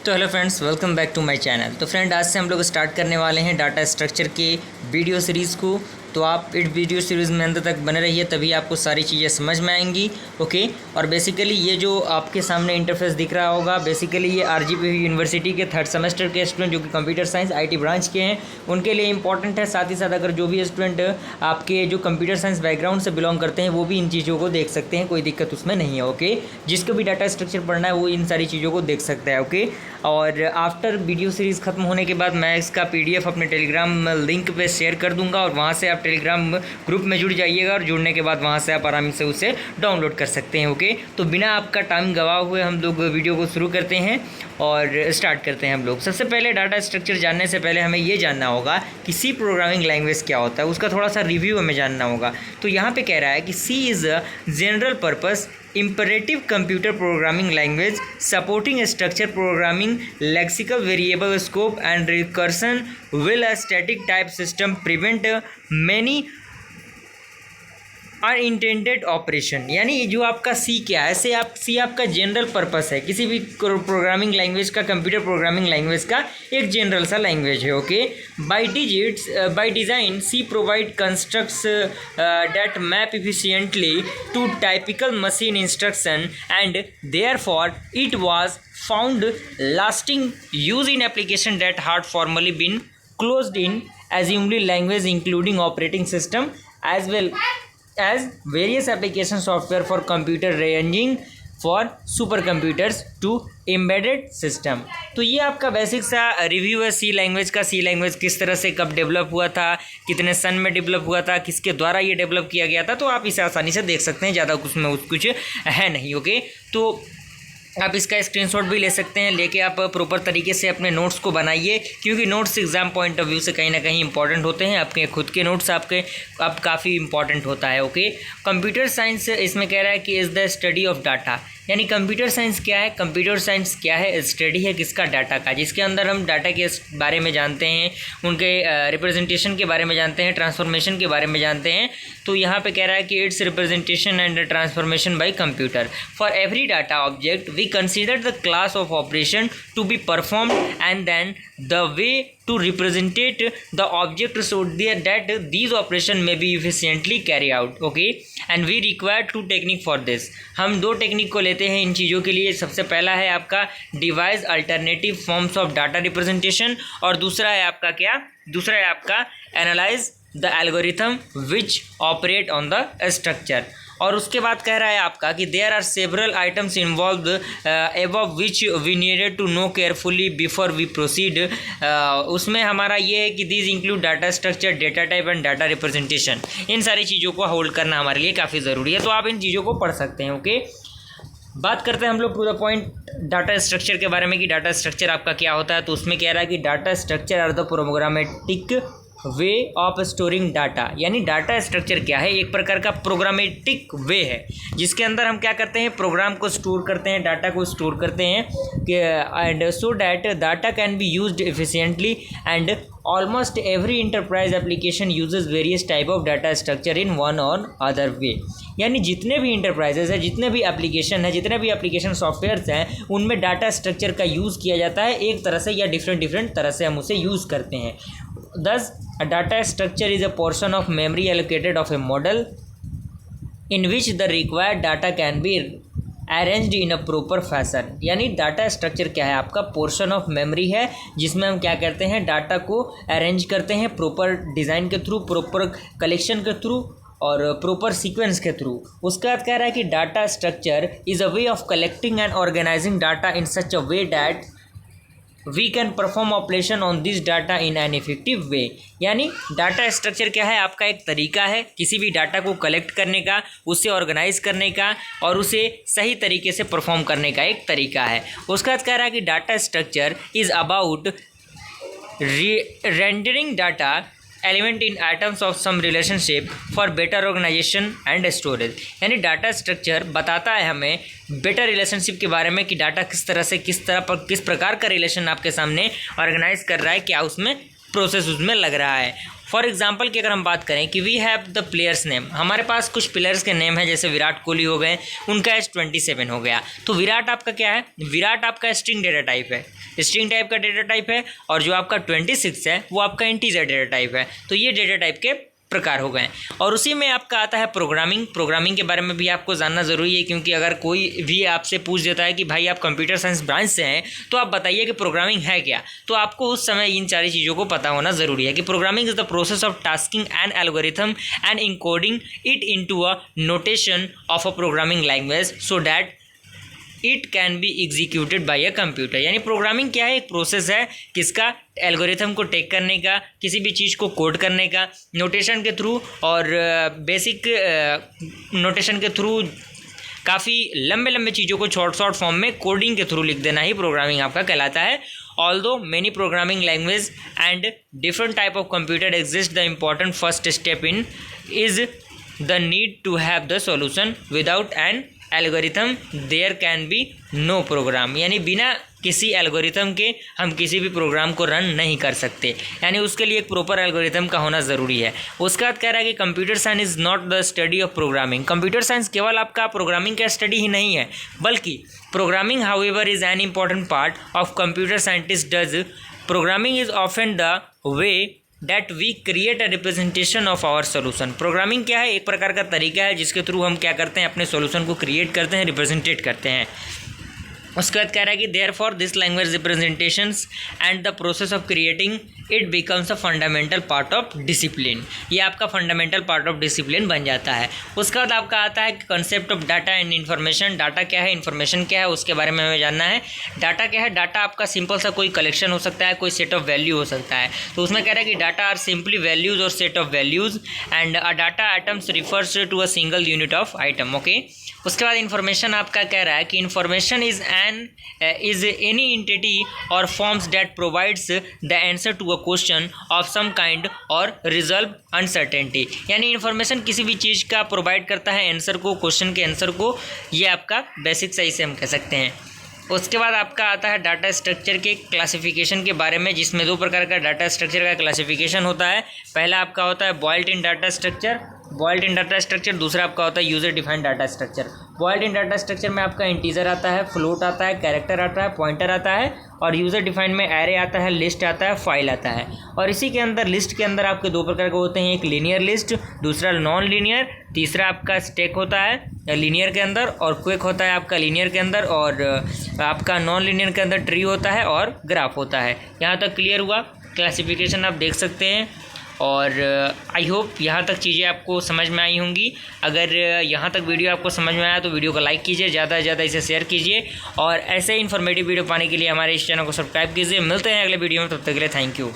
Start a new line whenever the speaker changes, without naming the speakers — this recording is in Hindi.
तो hello friends, welcome back to my channel. तो फ्रेंड, आज से हम लोग स्टार्ट करने वाले हैं डाटा स्ट्रक्चर के वीडियो सीरीज़ को। तो आप इस वीडियो सीरीज़ में अंत तक बने रहिए, तभी आपको सारी चीज़ें समझ में आएंगी। ओके। और बेसिकली ये जो आपके सामने इंटरफेस दिख रहा होगा, बेसिकली ये आरजीपी यूनिवर्सिटी के थर्ड सेमेस्टर के स्टूडेंट जो कि कंप्यूटर साइंस आईटी ब्रांच के हैं, उनके लिए इंपॉर्टेंट है। साथ ही साथ अगर जो भी स्टूडेंट आपके जो कंप्यूटर साइंस बैकग्राउंड से बिलोंग करते हैं, वो भी इन चीज़ों को देख सकते हैं, कोई दिक्कत उसमें नहीं है। ओके। जिसको भी डाटा स्ट्रक्चर पढ़ना है वो इन सारी चीज़ों को देख सकता है। ओके। और आफ्टर वीडियो सीरीज़ ख़त्म होने के बाद मैं इसका पीडीएफ अपने टेलीग्राम लिंक पे शेयर कर दूंगा, और वहाँ से आप टेलीग्राम ग्रुप में जुड़ जाइएगा, और जुड़ने के बाद वहाँ से आप आराम से उसे डाउनलोड कर सकते हैं। ओके। तो बिना आपका टाइम गवाए हुए हम लोग वीडियो को शुरू करते हैं और स्टार्ट करते हैं हम लोग। सबसे पहले डाटा स्ट्रक्चर जानने से पहले हमें ये जानना होगा कि सी प्रोग्रामिंग लैंग्वेज क्या होता है, उसका थोड़ा सा रिव्यू हमें जानना होगा। तो यहाँ पे कह रहा है कि C is a general purpose imperative computer programming language supporting structure programming, lexical variable scope and recursion will a static type system prevent many unintended operation. यानी जो आपका सी क्या है, सी आपका जनरल पर्पस है, किसी भी प्रोग्रामिंग लैंग्वेज का, कंप्यूटर प्रोग्रामिंग लैंग्वेज का एक जनरल सा लैंग्वेज है। Okay. By design C provide constructs that map efficiently to typical machine instruction and therefore it was found lasting use in application that had formerly been closed in assumably language including operating system as well as various application software for computer ranging for supercomputers to embedded system। तो ये आपका बेसिक सा रिव्यू है सी लैंग्वेज का। सी लैंग्वेज किस तरह से कब डेवलप हुआ था, कितने सन में डेवलप हुआ था, किसके द्वारा ये डेवलप किया गया था, तो आप इसे आसानी से देख सकते हैं, ज़्यादा उसमें कुछ है नहीं। ओके। तो आप इसका स्क्रीनशॉट भी ले सकते हैं, लेके आप प्रॉपर तरीके से अपने नोट्स को बनाइए, क्योंकि notes exam point of view से कहीं ना कहीं इंपॉर्टेंट होते हैं। आपके खुद के नोट्स आप काफ़ी इंपॉर्टेंट होता है। ओके। कंप्यूटर साइंस इसमें कह रहा है कि is the study of data. यानी कंप्यूटर साइंस क्या है, कंप्यूटर साइंस क्या है, स्टडी है किसका, डाटा का, जिसके अंदर हम डाटा के बारे में जानते हैं, उनके रिप्रेजेंटेशन के बारे में जानते हैं, ट्रांसफॉर्मेशन के बारे में जानते हैं। तो यहाँ पे कह रहा है कि it's representation and transformation by computer. For every data object we consider the class of operation to be performed and then the way to represent the object so that these operation may be efficiently carry out। okay, and we require two technique for this। हम दो टेक्निक को लेते हैं इन चीज़ों के लिए। सबसे पहला है आपका device alternative forms of data representation, और दूसरा है आपका क्या, दूसरा है आपका analyse the algorithm which operate on the structure. और उसके बाद कह रहा है आपका कि there are several items involve above which we needed to know carefully before we proceed. उसमें हमारा ये है कि these include data structure, data type and data representation. इन सारी चीज़ों को होल्ड करना हमारे लिए काफ़ी ज़रूरी है, तो आप इन चीज़ों को पढ़ सकते हैं। ओके। बात करते हैं हम लोग to the point data structure के बारे में कि डाटा स्ट्रक्चर आपका क्या होता है। तो उसमें कह रहा है कि data structure are the programmatic way of storing data. यानी डाटा स्ट्रक्चर क्या है, एक प्रकार का प्रोग्रामेटिक वे है, जिसके अंदर हम क्या करते हैं, प्रोग्राम को स्टोर करते हैं, डाटा को स्टोर करते हैं, and so that data can be used efficiently and almost every enterprise application uses various type of data structure in one और अदर वे। यानी जितने भी इंटरप्राइजेज हैं, जितने भी एप्लीकेशन हैं, जितने भी एप्लीकेशन सॉफ्टवेयर्स हैं, उनमें डाटा स्ट्रक्चर का यूज़ किया जाता है एक तरह से या डिफरेंट तरह से हम उसे यूज़ करते हैं। Thus, a data structure is a portion of memory allocated of a model in which the required data can be arranged in a proper fashion। यानी डाटा स्ट्रक्चर क्या है, आपका पोर्शन ऑफ मेमोरी है, जिसमें हम क्या करते हैं, डाटा को अरेंज करते हैं प्रॉपर डिज़ाइन के थ्रू, प्रॉपर कलेक्शन के थ्रू और प्रॉपर सीक्वेंस के थ्रू। उसके बाद कह रहा है कि data structure is a way of collecting and organising data in such a way that we can perform operation on this data in an effective way. यानी डाटा स्ट्रक्चर क्या है, आपका एक तरीका है किसी भी डाटा को कलेक्ट करने का, उसे ऑर्गेनाइज करने का और उसे सही तरीके से परफॉर्म करने का एक तरीका है। उसके बाद कह रहा है कि data structure is about rendering data element in items of some relationship for better organisation and storage. यानी डाटा स्ट्रक्चर बताता है हमें बेटर रिलेशनशिप के बारे में कि डाटा किस प्रकार का रिलेशन आपके सामने ऑर्गेनाइज कर रहा है, क्या उसमें प्रोसेस उसमें लग रहा है। फॉर एग्जाम्पल की अगर हम बात करें कि we have the players name, हमारे पास कुछ प्लेयर्स के नेम है, जैसे विराट कोहली हो गए, उनका एज 27 हो गया। तो विराट आपका क्या है, विराट आपका स्ट्रिंग डेटा टाइप है, स्ट्रिंग टाइप का डेटा टाइप है, और जो आपका 26 है वो आपका इंटीजर डेटा टाइप है। तो ये डेटा टाइप के प्रकार हो गए। और उसी में आपका आता है प्रोग्रामिंग के बारे में भी आपको जानना ज़रूरी है, क्योंकि अगर कोई भी आपसे पूछ देता है कि भाई आप कंप्यूटर साइंस ब्रांच से हैं तो आप बताइए कि प्रोग्रामिंग है क्या, तो आपको उस समय इन सारी चीज़ों को पता होना ज़रूरी है कि programming is the process of tasking an algorithm and encoding it into a notation of a programming language so that it can be executed by a computer. यानी प्रोग्रामिंग क्या है, एक प्रोसेस है किसका, एल्गोरिथम को टेक करने का, किसी भी चीज़ को कोड करने का नोटेशन के थ्रू, और बेसिक नोटेशन के थ्रू काफ़ी लंबे लंबे चीज़ों को शॉर्ट फॉर्म में कोडिंग के थ्रू लिख देना ही प्रोग्रामिंग आपका कहलाता है। Although many programming language and different type of computer exist, the important first step in is the need to have the solution without an algorithm there can be no program. यानी बिना किसी एल्गोरिथम के हम किसी भी प्रोग्राम को रन नहीं कर सकते, यानी उसके लिए एक प्रॉपर एल्गोरिथम का होना ज़रूरी है। उसके बाद कह रहा है कि computer science is not the study of programming. Computer science केवल आपका प्रोग्रामिंग का स्टडी ही नहीं है, बल्कि programming however is an important part of computer scientist does. Programming is often the way that we create a representation of our solution. Programming क्या है, एक प्रकार का तरीका है जिसके थ्रू हम क्या करते हैं, अपने सोल्यूशन को क्रिएट करते हैं, रिप्रेजेंटेट करते हैं। उसके बाद कह रहा है कि therefore this language representations and the process of creating it becomes a fundamental part of discipline. ये आपका फंडामेंटल पार्ट ऑफ डिसिप्लिन बन जाता है। उसके बाद आपका आता है concept of data and information. Data क्या है, इन्फॉर्मेशन क्या है, उसके बारे में हमें जानना है। डाटा क्या है, डाटा आपका सिंपल सा कोई कलेक्शन हो सकता है, कोई सेट ऑफ वैल्यू हो सकता है। तो उसमें कह रहा है कि डाटा आर सिंपली वैल्यूज और set of values and a data items refers to a single unit of item. Okay, उसके बाद इन्फॉर्मेशन आपका कह रहा है कि information is any entity or forms that provides the answer to a question of some kind or resolve uncertainty। यानी इन्फॉर्मेशन किसी भी चीज़ का प्रोवाइड करता है आंसर को, क्वेश्चन के आंसर को, ये आपका बेसिक सही से हम कह सकते हैं। उसके बाद आपका आता है डाटा स्ट्रक्चर के क्लासिफिकेशन के बारे में, जिसमें दो प्रकार का डाटा स्ट्रक्चर का क्लासिफिकेशन होता है। पहला आपका होता है बॉइल्ड इन डाटा स्ट्रक्चर, दूसरा आपका होता है user defined data structure. Boiled in data structure में आपका इंटीजर आता है, फ्लोट आता है, कैरेक्टर आता है, पॉइंटर आता है, और यूजर डिफाइंड में एरे आता है, लिस्ट आता है, फाइल आता है। और इसी के अंदर लिस्ट के अंदर आपके दो प्रकार के होते हैं, एक लीनियर लिस्ट, दूसरा नॉन लीनियर, तीसरा आपका स्टैक होता है लीनियर के अंदर, और क्विक होता है आपका लीनियर के अंदर, और आपका नॉन लीनियर के अंदर ट्री होता है और ग्राफ होता है। यहाँ तक क्लियर हुआ, क्लासिफिकेशन आप देख सकते हैं। और आई होप यहाँ तक चीज़ें आपको समझ में आई होंगी। अगर यहाँ तक वीडियो आपको समझ में आया तो वीडियो को लाइक कीजिए, ज़्यादा से ज़्यादा इसे शेयर कीजिए, और ऐसे ही इन्फॉर्मेटिव वीडियो पाने के लिए हमारे इस चैनल को सब्सक्राइब कीजिए। मिलते हैं अगले वीडियो में, तब तक के लिए थैंक यू।